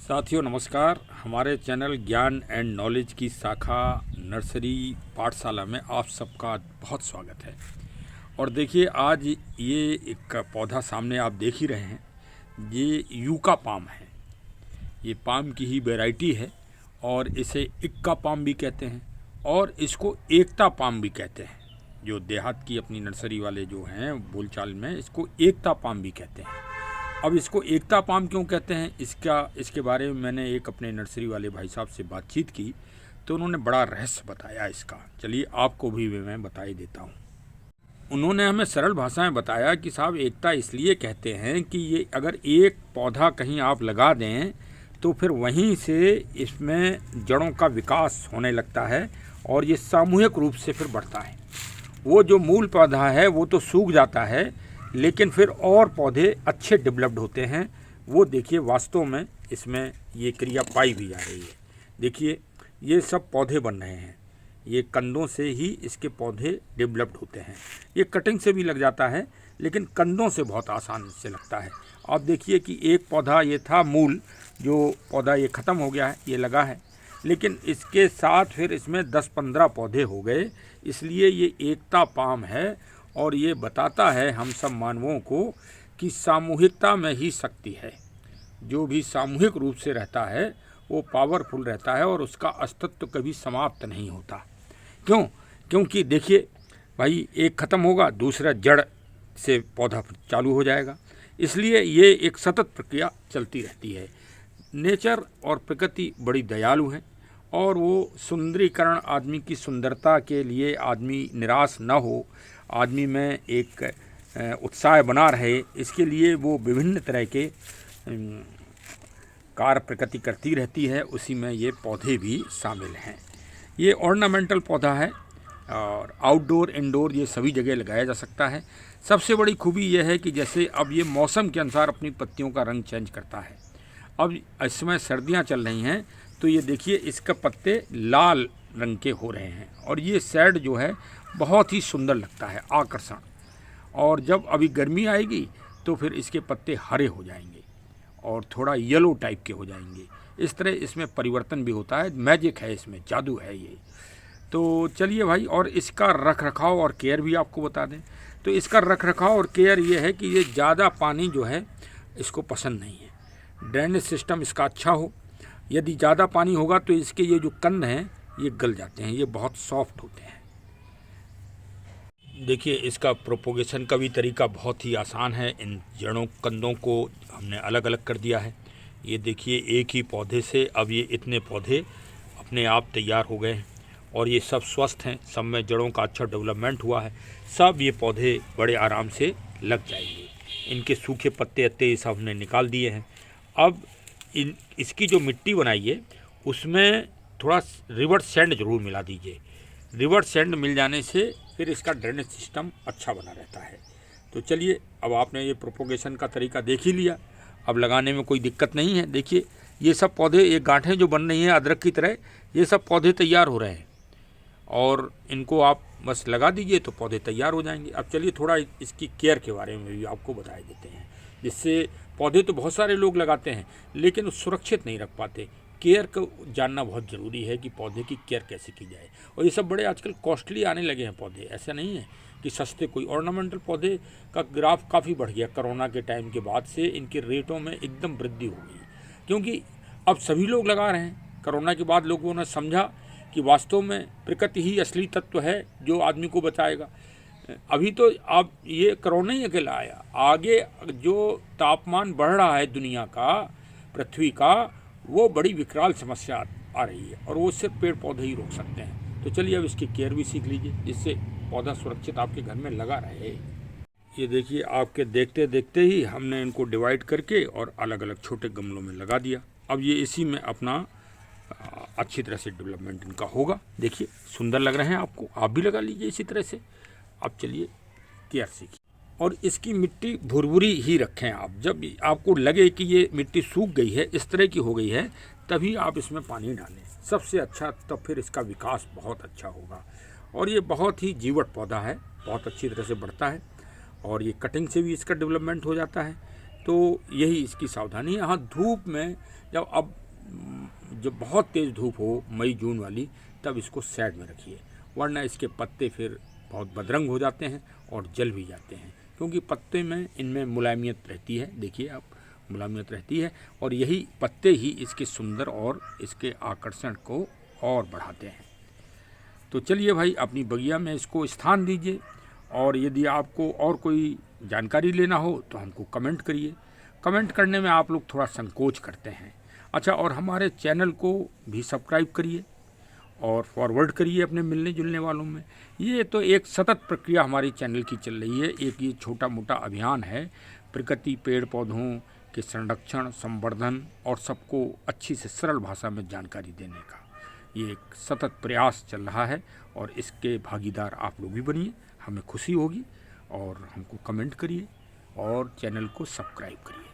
साथियों नमस्कार। हमारे चैनल ज्ञान एंड नॉलेज की शाखा नर्सरी पाठशाला में आप सबका बहुत स्वागत है। और देखिए आज ये एक पौधा सामने आप देख ही रहे हैं, ये यूका पाम है। ये पाम की ही वैरायटी है और इसे इक्का पाम भी कहते हैं और इसको एकता पाम भी कहते हैं। जो देहात की अपनी नर्सरी वाले जो हैं बोलचाल में इसको एकता पाम भी कहते हैं। अब इसको एकता पाम क्यों कहते हैं, इसके बारे में मैंने एक अपने नर्सरी वाले भाई साहब से बातचीत की तो उन्होंने बड़ा रहस्य बताया इसका। चलिए आपको भी मैं बता ही देता हूँ। उन्होंने हमें सरल भाषा में बताया कि साहब एकता इसलिए कहते हैं कि ये अगर एक पौधा कहीं आप लगा दें तो फिर वहीं से इसमें जड़ों का विकास होने लगता है और ये सामूहिक रूप से फिर बढ़ता है। वो जो मूल पौधा है वो तो सूख जाता है, लेकिन फिर और पौधे अच्छे डेवलप्ड होते हैं। वो देखिए वास्तव में इसमें ये क्रिया पाई भी जा रही है। देखिए ये सब पौधे बन रहे हैं, ये कंदों से ही इसके पौधे डेवलप्ड होते हैं। ये कटिंग से भी लग जाता है लेकिन कंदों से बहुत आसान से लगता है। आप देखिए कि एक पौधा ये था मूल, जो पौधा ये ख़त्म हो गया है, ये लगा है, लेकिन इसके साथ फिर इसमें 10-15 पौधे हो गए। इसलिए ये एकता पाम है और ये बताता है हम सब मानवों को कि सामूहिकता में ही शक्ति है। जो भी सामूहिक रूप से रहता है वो पावरफुल रहता है और उसका अस्तित्व कभी समाप्त नहीं होता। क्योंकि देखिए भाई, एक ख़त्म होगा दूसरा जड़ से पौधा चालू हो जाएगा। इसलिए ये एक सतत प्रक्रिया चलती रहती है। नेचर और प्रकृति बड़ी दयालु हैं और वो सुंदरीकरण, आदमी की सुंदरता के लिए आदमी निराश न हो, आदमी में एक उत्साह बना रहे, इसके लिए वो विभिन्न तरह के कार्य प्रकृति करती रहती है। उसी में ये पौधे भी शामिल हैं। ये ऑर्नामेंटल पौधा है और आउटडोर इंडोर ये सभी जगह लगाया जा सकता है। सबसे बड़ी खूबी यह है कि जैसे अब ये मौसम के अनुसार अपनी पत्तियों का रंग चेंज करता है। अब इस समय सर्दियाँ चल रही हैं तो ये देखिए इसके पत्ते लाल रंग के हो रहे हैं और ये शेड जो है बहुत ही सुंदर लगता है, आकर्षण। और जब अभी गर्मी आएगी तो फिर इसके पत्ते हरे हो जाएंगे और थोड़ा येलो टाइप के हो जाएंगे। इस तरह इसमें परिवर्तन भी होता है। मैजिक है इसमें, जादू है ये। तो चलिए भाई, और इसका रख रखाव और केयर भी आपको बता दें। तो इसका रख रखाव और केयर ये है कि ये ज़्यादा पानी जो है इसको पसंद नहीं है। ड्रेनेज सिस्टम इसका अच्छा हो। यदि ज़्यादा पानी होगा तो इसके ये जो कंद हैं ये गल जाते हैं, ये बहुत सॉफ्ट होते हैं। देखिए इसका प्रोपोगेशन का भी तरीका बहुत ही आसान है। इन जड़ों कंदों को हमने अलग अलग कर दिया है। ये देखिए एक ही पौधे से अब ये इतने पौधे अपने आप तैयार हो गए हैं और ये सब स्वस्थ हैं, सब में जड़ों का अच्छा डेवलपमेंट हुआ है। सब ये पौधे बड़े आराम से लग जाएंगे। इनके सूखे पत्ते अत्ते ये सब हमने निकाल दिए हैं। अब इसकी जो मिट्टी बनाइए उसमें थोड़ा रिवर सैंड ज़रूर मिला दीजिए। रिवर सैंड मिल जाने से फिर इसका ड्रेनेज सिस्टम अच्छा बना रहता है। तो चलिए, अब आपने ये प्रोपोगेशन का तरीका देख ही लिया, अब लगाने में कोई दिक्कत नहीं है। देखिए ये सब पौधे, ये गांठें जो बन रही हैं अदरक की तरह, ये सब पौधे तैयार हो रहे हैं और इनको आप बस लगा दीजिए तो पौधे तैयार हो जाएंगे। अब चलिए थोड़ा इसकी केयर के बारे में भी आपको बता देते हैं, जिससे पौधे तो बहुत सारे लोग लगाते हैं लेकिन सुरक्षित नहीं रख पाते। केयर को जानना बहुत ज़रूरी है कि पौधे की केयर कैसे की जाए। और ये सब बड़े आजकल कॉस्टली आने लगे हैं पौधे, ऐसा नहीं है कि सस्ते। कोई ऑर्नामेंटल पौधे का ग्राफ काफ़ी बढ़ गया कोरोना के टाइम के बाद से, इनके रेटों में एकदम वृद्धि हो गई क्योंकि अब सभी लोग लगा रहे हैं। कोरोना के बाद लोगों ने समझा कि वास्तव में प्रकृति ही असली तत्व है जो आदमी को बचाएगा। अभी तो अब ये कोरोना ही अकेला आया, आगे जो तापमान बढ़ रहा है दुनिया का, पृथ्वी का, वो बड़ी विकराल समस्या आ रही है और वो सिर्फ पेड़ पौधे ही रोक सकते हैं। तो चलिए अब इसकी केयर भी सीख लीजिए जिससे पौधा सुरक्षित आपके घर में लगा रहे। ये देखिए आपके देखते देखते ही हमने इनको डिवाइड करके और अलग अलग छोटे गमलों में लगा दिया। अब ये इसी में अपना अच्छी तरह से डेवलपमेंट इनका होगा। देखिए सुंदर लग रहे हैं आपको, आप भी लगा लीजिए इसी तरह से। अब चलिए केयर सीखिए और इसकी मिट्टी भुरभुरी ही रखें आप। जब आपको लगे कि ये मिट्टी सूख गई है, इस तरह की हो गई है, तभी आप इसमें पानी डालें, सबसे अच्छा। तब फिर इसका विकास बहुत अच्छा होगा। और ये बहुत ही जीवट पौधा है, बहुत अच्छी तरह से बढ़ता है और ये कटिंग से भी इसका डेवलपमेंट हो जाता है। तो यही इसकी सावधानी है। हाँ, धूप में जब बहुत तेज़ धूप हो मई जून वाली, तब इसको साइड में रखिए, वरना इसके पत्ते फिर बहुत बदरंग हो जाते हैं और जल भी जाते हैं, क्योंकि पत्ते में इनमें मुलायमियत रहती है। देखिए आप, मुलायमियत रहती है और यही पत्ते ही इसके सुंदर और इसके आकर्षण को और बढ़ाते हैं। तो चलिए भाई, अपनी बगिया में इसको स्थान दीजिए, और यदि आपको और कोई जानकारी लेना हो तो हमको कमेंट करिए। कमेंट करने में आप लोग थोड़ा संकोच करते हैं। अच्छा, और हमारे चैनल को भी सब्सक्राइब करिए और फॉरवर्ड करिए अपने मिलने जुलने वालों में। ये तो एक सतत प्रक्रिया हमारी चैनल की चल रही है, एक ये छोटा मोटा अभियान है प्रकृति पेड़ पौधों के संरक्षण, संवर्धन और सबको अच्छी से सरल भाषा में जानकारी देने का। ये एक सतत प्रयास चल रहा है और इसके भागीदार आप लोग भी बनिए, हमें खुशी होगी। और हमको कमेंट करिए और चैनल को सब्सक्राइब करिए।